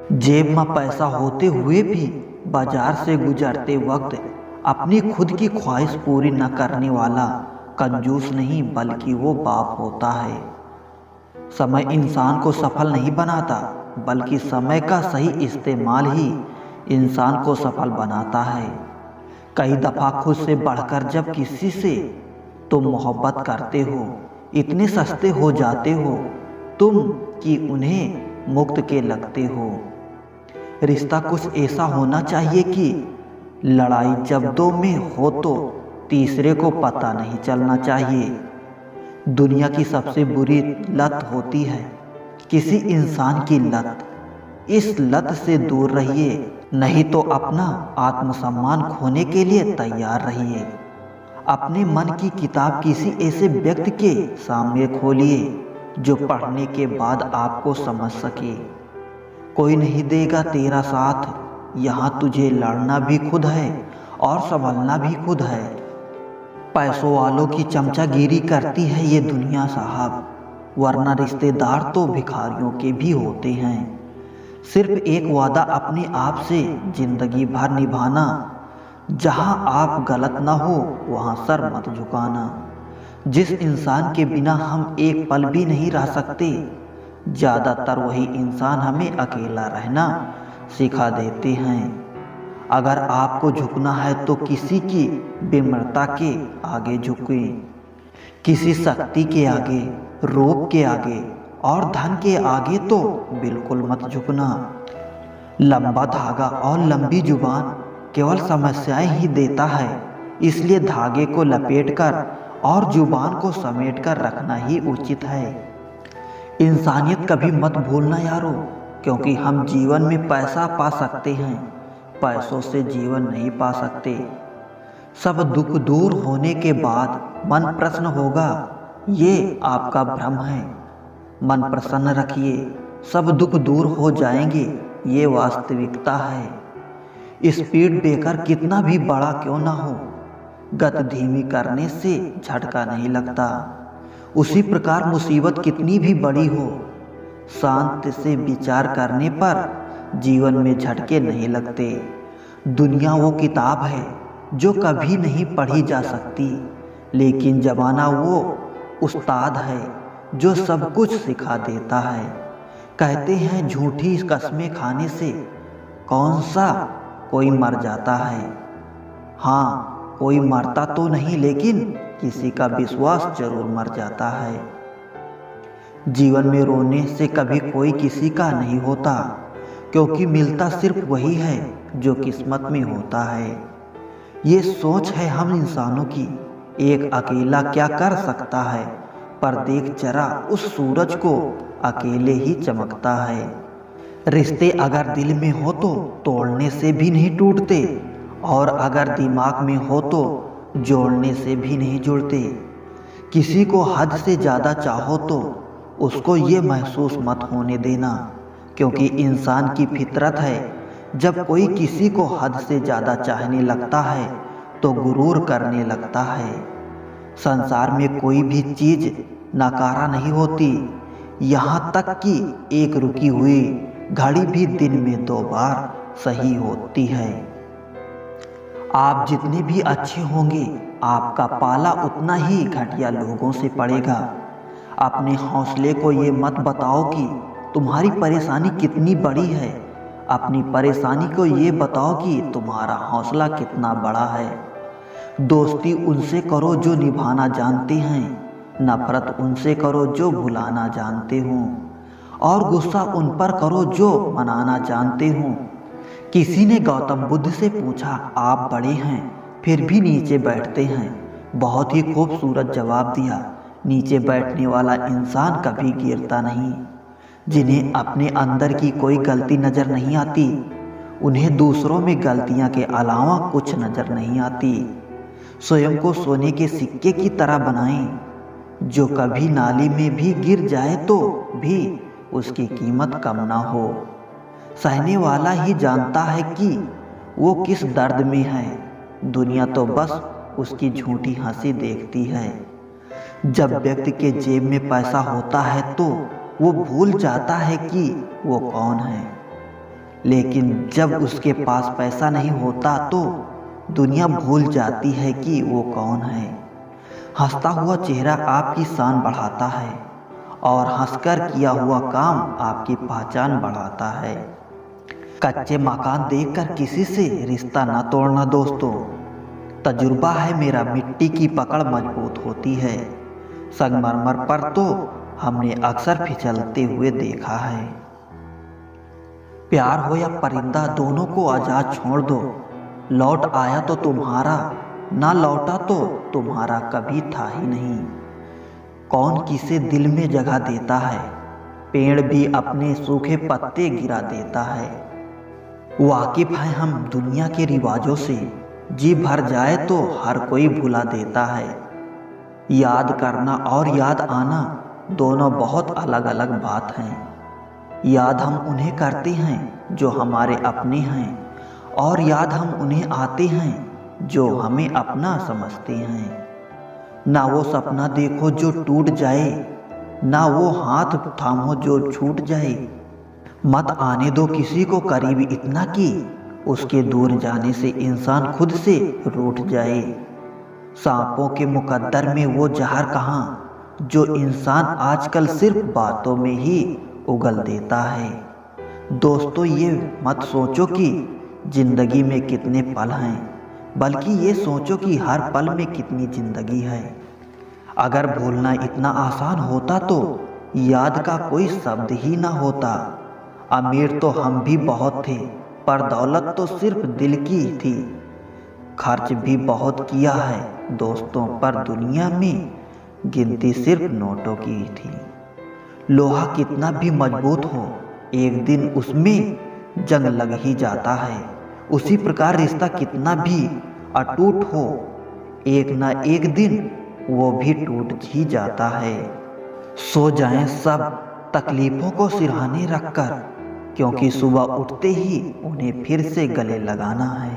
जेब में पैसा होते हुए भी बाजार से गुजरते वक्त अपनी खुद की ख्वाहिश पूरी न करने वाला कंजूस नहीं बल्कि वो बाप होता है। समय इंसान को सफल नहीं बनाता, बल्कि समय का सही इस्तेमाल ही इंसान को सफल बनाता है। कई दफ़ा खुद से बढ़कर जब किसी से तुम मोहब्बत करते हो, इतने सस्ते हो जाते हो तुम कि उन्हें मुक्त के लगते हो। रिश्ता कुछ ऐसा होना चाहिए कि लड़ाई जब दो में हो तो तीसरे को पता नहीं चलना चाहिए। दुनिया की सबसे बुरी लत होती है किसी इंसान की लत। इस लत से दूर रहिए, नहीं तो अपना आत्मसम्मान खोने के लिए तैयार रहिए। अपने मन की किताब किसी ऐसे व्यक्ति के सामने खोलिए जो पढ़ने के बाद आपको समझ सके। कोई नहीं देगा तेरा साथ, यहाँ तुझे लड़ना भी खुद है और संभलना भी खुद है। पैसों वालों की चमचागिरी करती है ये दुनिया साहब, वरना रिश्तेदार तो भिखारियों के भी होते हैं। सिर्फ एक वादा अपने आप से जिंदगी भर निभाना, जहाँ आप गलत ना हो वहाँ सर मत झुकाना। जिस इंसान के बिना हम एक पल भी नहीं रह सकते, ज़्यादातर वही इंसान हमें अकेला रहना सिखा देते हैं। अगर आपको झुकना है तो किसी की विनम्रता के आगे झुकें, किसी शक्ति के आगे, रूप के आगे और धन के आगे तो बिल्कुल मत झुकना। लंबा धागा और लंबी जुबान केवल समस्याएं ही देता है, इसलिए धागे को लपेटकर और जुबान को समेटकर रखना ही उचित है। इंसानियत कभी मत भूलना यारो, क्योंकि हम जीवन में पैसा पा सकते हैं, पैसों से जीवन नहीं पा सकते। सब दुख दूर होने के बाद मन प्रसन्न होगा, ये आपका भ्रम है। मन प्रसन्न रखिए, सब दुख दूर हो जाएंगे, ये वास्तविकता है। स्पीड ब्रेकर कितना भी बड़ा क्यों ना हो, गति धीमी करने से झटका नहीं लगता। उसी प्रकार मुसीबत कितनी भी बड़ी हो, शांत से विचार करने पर जीवन में झटके नहीं लगते। दुनिया वो किताब है जो कभी नहीं पढ़ी जा सकती, लेकिन ज़माना वो उस्ताद है जो सब कुछ सिखा देता है। कहते हैं झूठी कस्में खाने से कौन सा कोई मर जाता है। हाँ, कोई मरता तो नहीं, लेकिन किसी का विश्वास जरूर मर जाता है। जीवन में रोने से कभी कोई किसी का नहीं होता, क्योंकि मिलता सिर्फ वही है जो किस्मत में होता है। ये सोच है हम इंसानों की, एक अकेला क्या कर सकता है, पर देख जरा उस सूरज को, अकेले ही चमकता है। रिश्ते अगर दिल में हो तो तोड़ने से भी नहीं टूटते, और अगर दिमाग में हो तो जोड़ने से भी नहीं जुड़ते। किसी को हद से ज़्यादा चाहो तो उसको ये महसूस मत होने देना, क्योंकि इंसान की फितरत है, जब कोई किसी को हद से ज़्यादा चाहने लगता है तो गुरूर करने लगता है। संसार में कोई भी चीज़ नकारा नहीं होती, यहाँ तक कि एक रुकी हुई घड़ी भी दिन में 2 बार सही होती है। आप जितने भी अच्छे होंगे, आपका पाला उतना ही घटिया लोगों से पड़ेगा। अपने हौसले को ये मत बताओ कि तुम्हारी परेशानी कितनी बड़ी है, अपनी परेशानी को ये बताओ कि तुम्हारा हौसला कितना बड़ा है। दोस्ती उनसे करो जो निभाना जानते हैं, नफरत उनसे करो जो भुलाना जानते हों, और गुस्सा उन पर करो जो मनाना जानते हों। किसी ने गौतम बुद्ध से पूछा, आप बड़े हैं फिर भी नीचे बैठते हैं। बहुत ही खूबसूरत जवाब दिया, नीचे बैठने वाला इंसान कभी गिरता नहीं। जिन्हें अपने अंदर की कोई गलती नज़र नहीं आती, उन्हें दूसरों में गलतियां के अलावा कुछ नज़र नहीं आती। स्वयं को सोने के सिक्के की तरह बनाएं, जो कभी नाली में भी गिर जाए तो भी उसकी कीमत कम ना हो। सहने वाला ही जानता है कि वो किस दर्द में है, दुनिया तो बस उसकी झूठी हंसी देखती है। जब व्यक्ति के जेब में पैसा होता है तो वो भूल जाता है कि वो कौन है। लेकिन जब उसके पास पैसा नहीं होता तो दुनिया भूल जाती है कि वो कौन है। हंसता हुआ चेहरा आपकी शान बढ़ाता है और हंसकर किया हुआ काम आपकी पहचान बढ़ाता है। कच्चे मकान देखकर किसी से रिश्ता ना तोड़ना दोस्तों। तजुर्बा है मेरा, मिट्टी की पकड़ मजबूत होती है, संगमरमर पर तो हमने अक्सर फिसलते हुए देखा है। प्यार हो या परिंदा दोनों को आजाद छोड़ दो, लौट आया तो तुम्हारा, ना लौटा तो तुम्हारा कभी था ही नहीं। कौन किसे दिल में जगह देता है, पेड़ भी अपने सूखे पत्ते गिरा देता है। वाकिफ हैं हम दुनिया के रिवाजों से, जी भर जाए तो हर कोई भुला देता है। याद करना और याद आना दोनों बहुत अलग अलग बात हैं। याद हम उन्हें करते हैं जो हमारे अपने हैं, और याद हम उन्हें आते हैं जो हमें अपना समझते हैं। ना वो सपना देखो जो टूट जाए, ना वो हाथ थामो जो छूट जाए। मत आने दो किसी को करीब इतना कि उसके दूर जाने से इंसान खुद से रूठ जाए। सांपों के मुकद्दर में वो जहर कहाँ जो इंसान आजकल सिर्फ बातों में ही उगल देता है। दोस्तों ये मत सोचो कि जिंदगी में कितने पल हैं, बल्कि ये सोचो कि हर पल में कितनी जिंदगी है। अगर भूलना इतना आसान होता तो याद का कोई शब्द ही ना होता। अमीर तो हम भी बहुत थे, पर दौलत तो सिर्फ दिल की थी। खर्च भी बहुत किया है दोस्तों, पर दुनिया में गिनती सिर्फ नोटों की थी। लोहा कितना भी मजबूत हो, एक दिन उसमें जंग लग ही जाता है। उसी प्रकार रिश्ता कितना भी अटूट हो, एक ना एक दिन वो भी टूट ही जाता है। सो जाएं सब तकलीफों को सिरहाने रखकर, क्योंकि सुबह उठते ही उन्हें फिर से गले लगाना है।